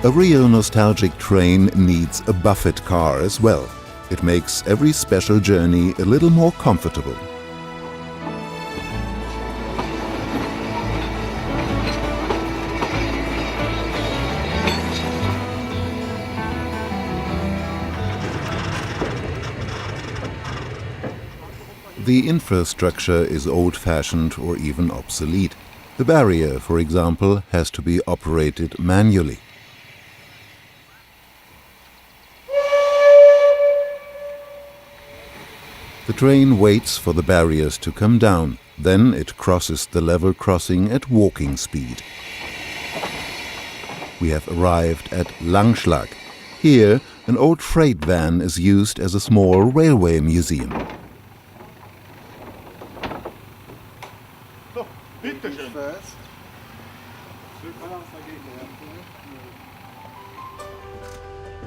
A real nostalgic train needs a buffet car as well. It makes every special journey a little more comfortable. The infrastructure is old-fashioned or even obsolete. The barrier, for example, has to be operated manually. The train waits for the barriers to come down, then it crosses the level crossing at walking speed. We have arrived at Langschlag. Here, an old freight van is used as a small railway museum.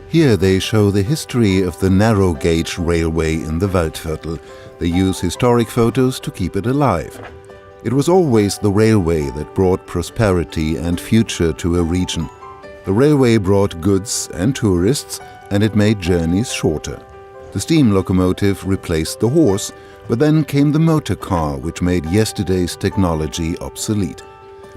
Here they show the history of the narrow-gauge railway in the Waldviertel. They use historic photos to keep it alive. It was always the railway that brought prosperity and future to a region. The railway brought goods and tourists, and it made journeys shorter. The steam locomotive replaced the horse, but then came the motor car, which made yesterday's technology obsolete.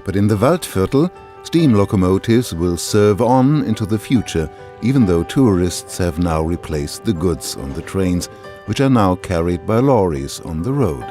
But in the Waldviertel, steam locomotives will serve on into the future, even though tourists have now replaced the goods on the trains, which are now carried by lorries on the road.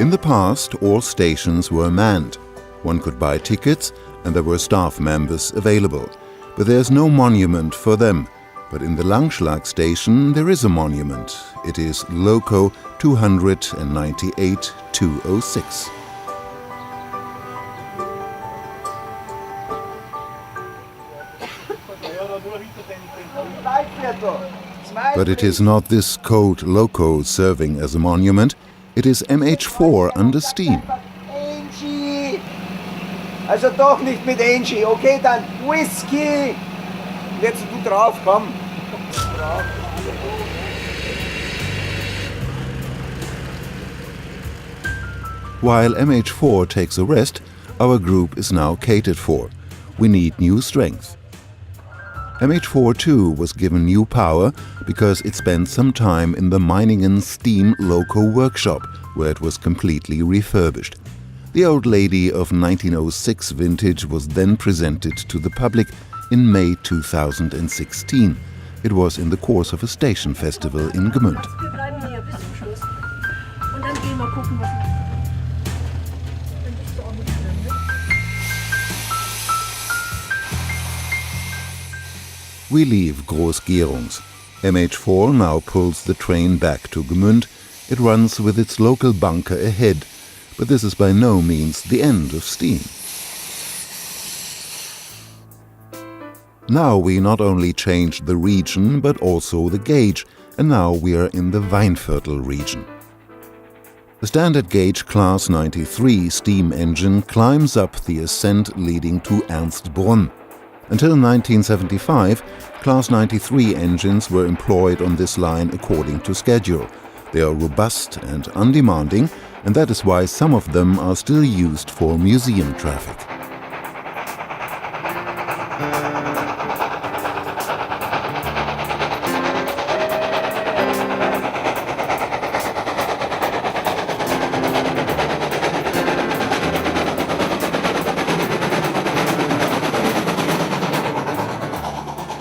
In the past, all stations were manned. One could buy tickets and there were staff members available. But there's no monument for them. But in the Langschlag station there is a monument. It is Loco 298-206. But it is not this code Loco serving as a monument. It is MH4 under steam. Also doch nicht mit Angie, okay, dann Whisky! Jetzt du drauf, komm! While MH4 takes a rest, our group is now catered for. We need new strength. MH4 too was given new power because it spent some time in the Meiningen Steam Loco workshop, where it was completely refurbished. The old lady of 1906 vintage was then presented to the public in May 2016. It was in the course of a station festival in Gmünd. We leave Groß-Gerungs. MH4 now pulls the train back to Gmünd. It runs with its local bunker ahead. But this is by no means the end of steam. Now we not only changed the region, but also the gauge, and now we are in the Weinviertel region. The standard gauge Class 93 steam engine climbs up the ascent leading to Ernstbrunn. Until 1975, Class 93 engines were employed on this line according to schedule. They are robust and undemanding, and that is why some of them are still used for museum traffic.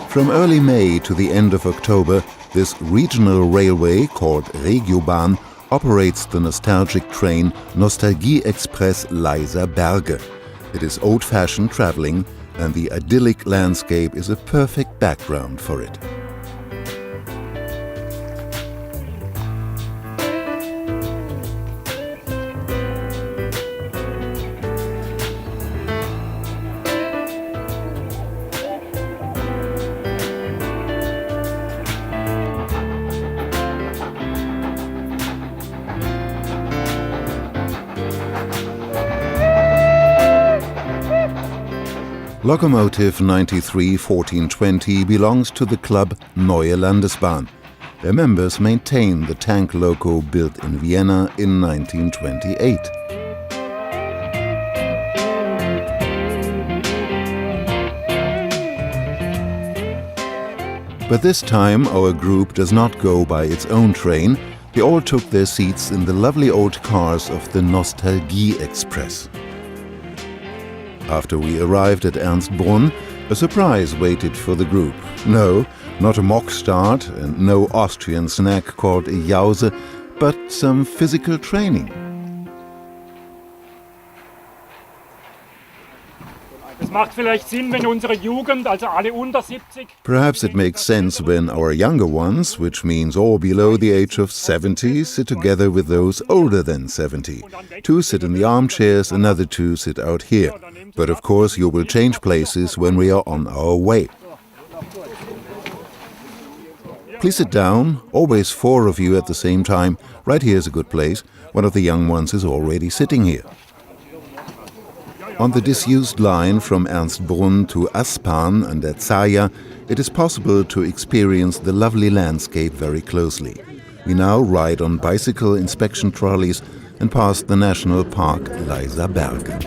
From early May to the end of October, this regional railway, called Regiobahn, operates the nostalgic train Nostalgie Express Leiser Berge. It is old-fashioned traveling, and the idyllic landscape is a perfect background for it. Locomotive 93-1420 belongs to the club Neue Landesbahn. Their members maintain the tank loco built in Vienna in 1928. But this time our group does not go by its own train. They all took their seats in the lovely old cars of the Nostalgie Express. After we arrived at Ernstbrunn, a surprise waited for the group. No, not a mock start and no Austrian snack called a Jause, but some physical training. Es macht vielleicht Sinn, wenn unsere Jugend, also alle unter 70. Perhaps it makes sense when our younger ones, which means all below the age of 70, sit together with those older than 70. 2 sit in the armchairs, another 2 sit out here. But of course you will change places when we are on our way. Please sit down, always 4 of you at the same time. Right here is a good place. One of the young ones is already sitting here. On the disused line from Ernstbrunn to Aspern and at Zaya, it is possible to experience the lovely landscape very closely. We now ride on bicycle inspection trolleys and pass the national park Leiser Berge.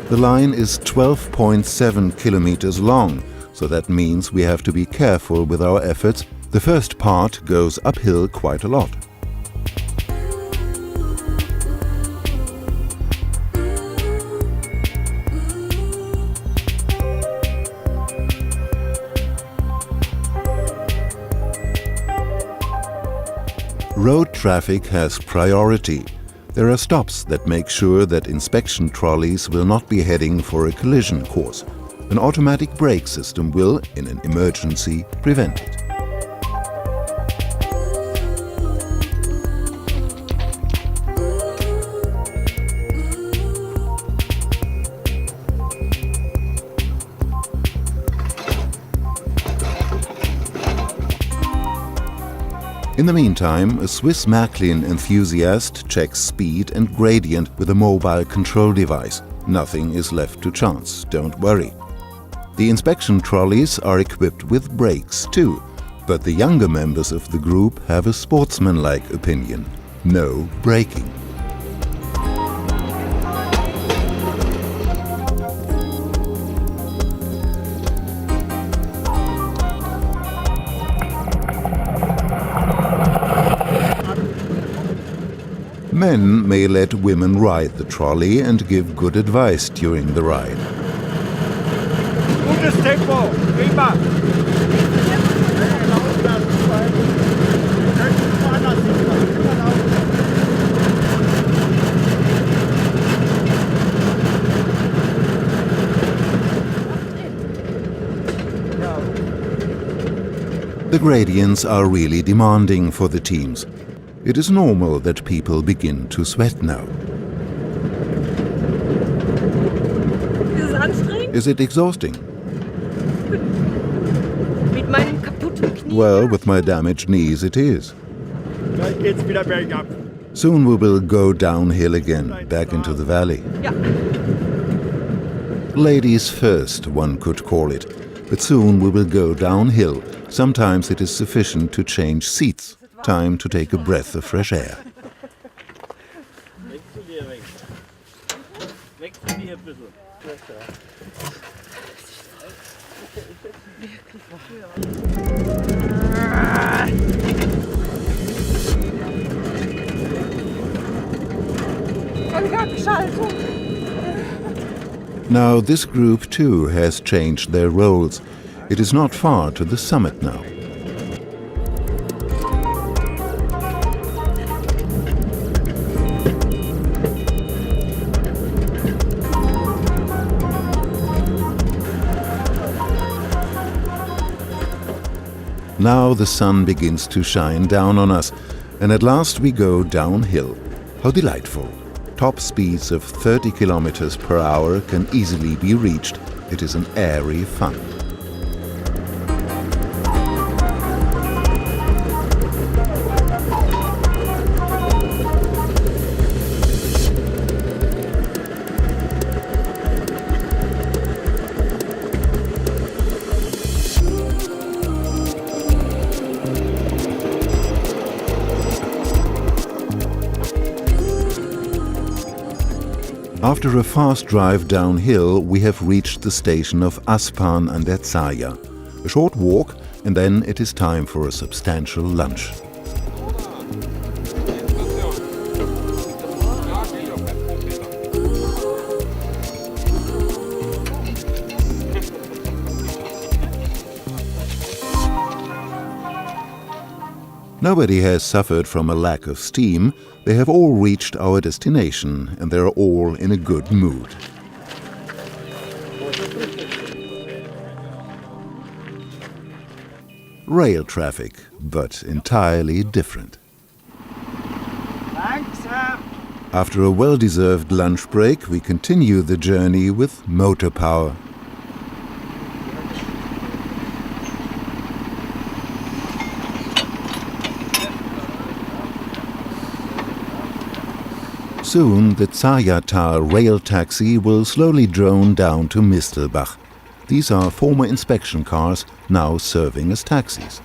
The line is 12.7 kilometers long, so that means we have to be careful with our efforts. The first part goes uphill quite a lot. Road traffic has priority. There are stops that make sure that inspection trolleys will not be heading for a collision course. An automatic brake system will, in an emergency, prevent it. In the meantime, a Swiss Märklin enthusiast checks speed and gradient with a mobile control device. Nothing is left to chance, don't worry. The inspection trolleys are equipped with brakes too, but the younger members of the group have a sportsmanlike opinion: no braking. Men may let women ride the trolley and give good advice during the ride. Gutes Tempo, prima. The gradients are really demanding for the teams. It is normal that people begin to sweat now. Ist es anstrengend? Is it exhausting? Mit meinem kaputten Knie. Well, with my damaged knees it is. Gleich geht's wieder bergab. Soon we will go downhill again, back into the valley. Ja. Ladies first, one could call it. But soon we will go downhill. Sometimes it is sufficient to change seats. Time to take a breath of fresh air. Now this group too has changed their roles. It is not far to the summit now. Now the sun begins to shine down on us, and at last we go downhill. How delightful! Top speeds of 30 kilometers per hour can easily be reached. It is an airy fun. After a fast drive downhill, we have reached the station of Aspan an der Zaya. A short walk, and then it is time for a substantial lunch. Nobody has suffered from a lack of steam. They have all reached our destination, and they are all in a good mood. Rail traffic, but entirely different. After a well-deserved lunch break, we continue the journey with motor power. Soon, the Zayatal rail taxi will slowly drone down to Mistelbach. These are former inspection cars, now serving as taxis.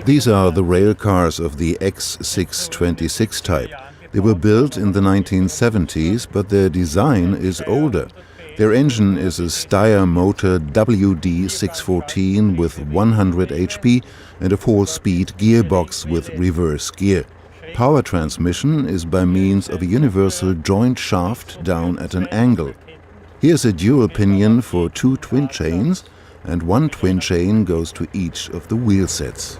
These are the rail cars of the X626 type. They were built in the 1970s, but their design is older. Their engine is a Steyr motor WD614 with 100 HP and a 4-speed gearbox with reverse gear. Power transmission is by means of a universal joint shaft down at an angle. Here's a dual pinion for 2 twin chains, and 1 twin chain goes to each of the wheel sets.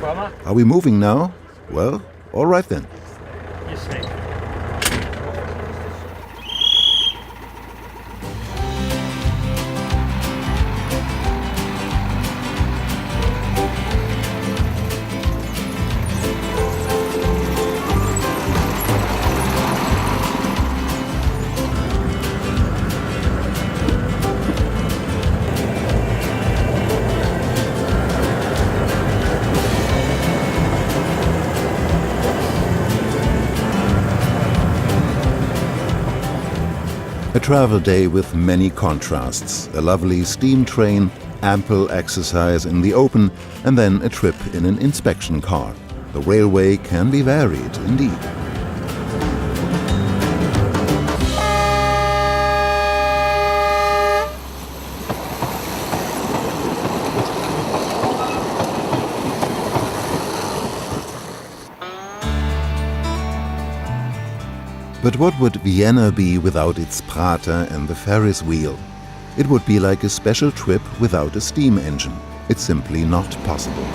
Are we moving now? Well, all right then. A travel day with many contrasts, a lovely steam train, ample exercise in the open, and then a trip in an inspection car. The railway can be varied indeed. But what would Vienna be without its Prater and the Ferris wheel? It would be like a special trip without a steam engine. It's simply not possible.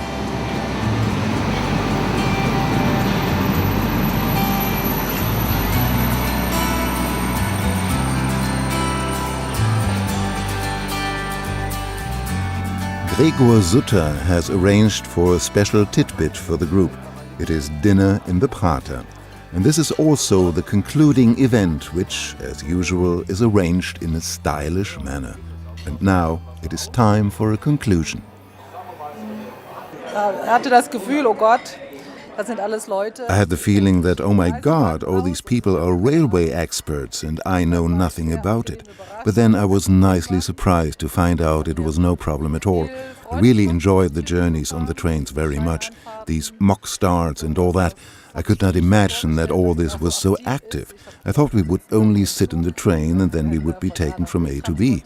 Gregor Sutter has arranged for a special tidbit for the group. It is dinner in the Prater. And this is also the concluding event, which, as usual, is arranged in a stylish manner. And now it is time for a conclusion. I had the feeling that, oh my God, all these people are railway experts and I know nothing about it. But then I was nicely surprised to find out it was no problem at all. I really enjoyed the journeys on the trains very much. These mock starts and all that. I could not imagine that all this was so active. I thought we would only sit in the train and then we would be taken from A to B.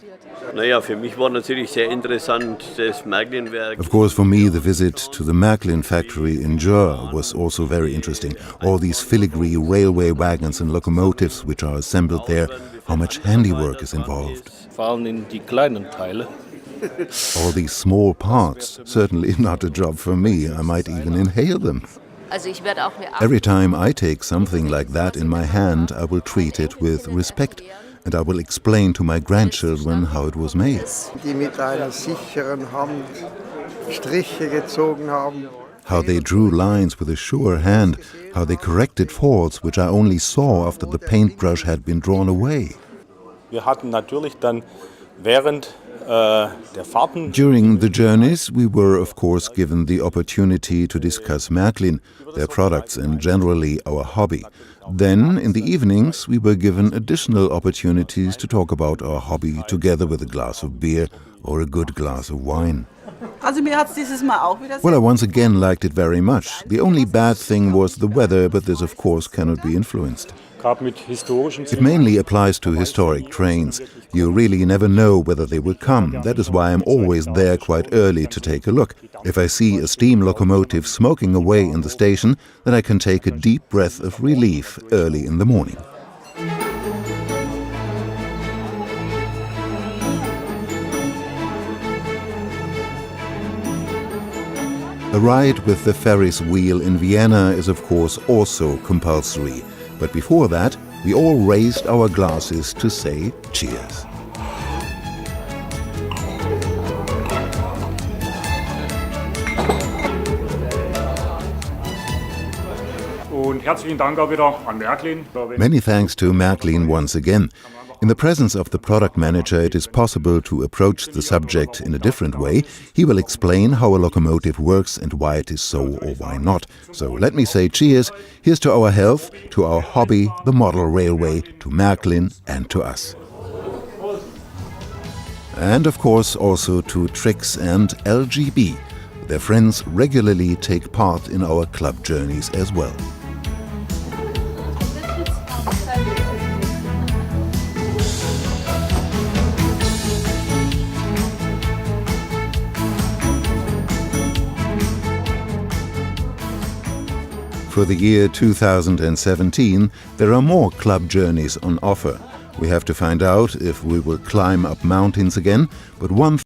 Of course, for me, the visit to the Märklin factory in Jör was also very interesting. All these filigree railway wagons and locomotives which are assembled there, how much handiwork is involved. All these small parts, certainly not a job for me. I might even inhale them. Every time I take something like that in my hand, I will treat it with respect. And I will explain to my grandchildren how it was made. How they drew lines with a sure hand, how they corrected faults which I only saw after the paintbrush had been drawn away. During the journeys, we were of course given the opportunity to discuss Märklin, their products and generally our hobby. Then, in the evenings, we were given additional opportunities to talk about our hobby together with a glass of beer or a good glass of wine. Also mir hat's dieses Mal auch wieder Well, I once again liked it very much. The only bad thing was the weather, but this of course cannot be influenced. It mainly applies to historic trains. You really never know whether they will come. That is why I'm always there quite early to take a look. If I see a steam locomotive smoking away in the station, then I can take a deep breath of relief early in the morning. A ride with the Ferris wheel in Vienna is of course also compulsory. But before that, we all raised our glasses to say cheers. Und herzlichen Dank auch wieder an Märklin. Many thanks to Märklin once again. In the presence of the product manager, it is possible to approach the subject in a different way. He will explain how a locomotive works and why it is so or why not. So let me say cheers. Here's to our health, to our hobby, the model railway, to Märklin and to us. And of course also to Trix and LGB. Their friends regularly take part in our club journeys as well. For the year 2017, there are more club journeys on offer. We have to find out if we will climb up mountains again, but one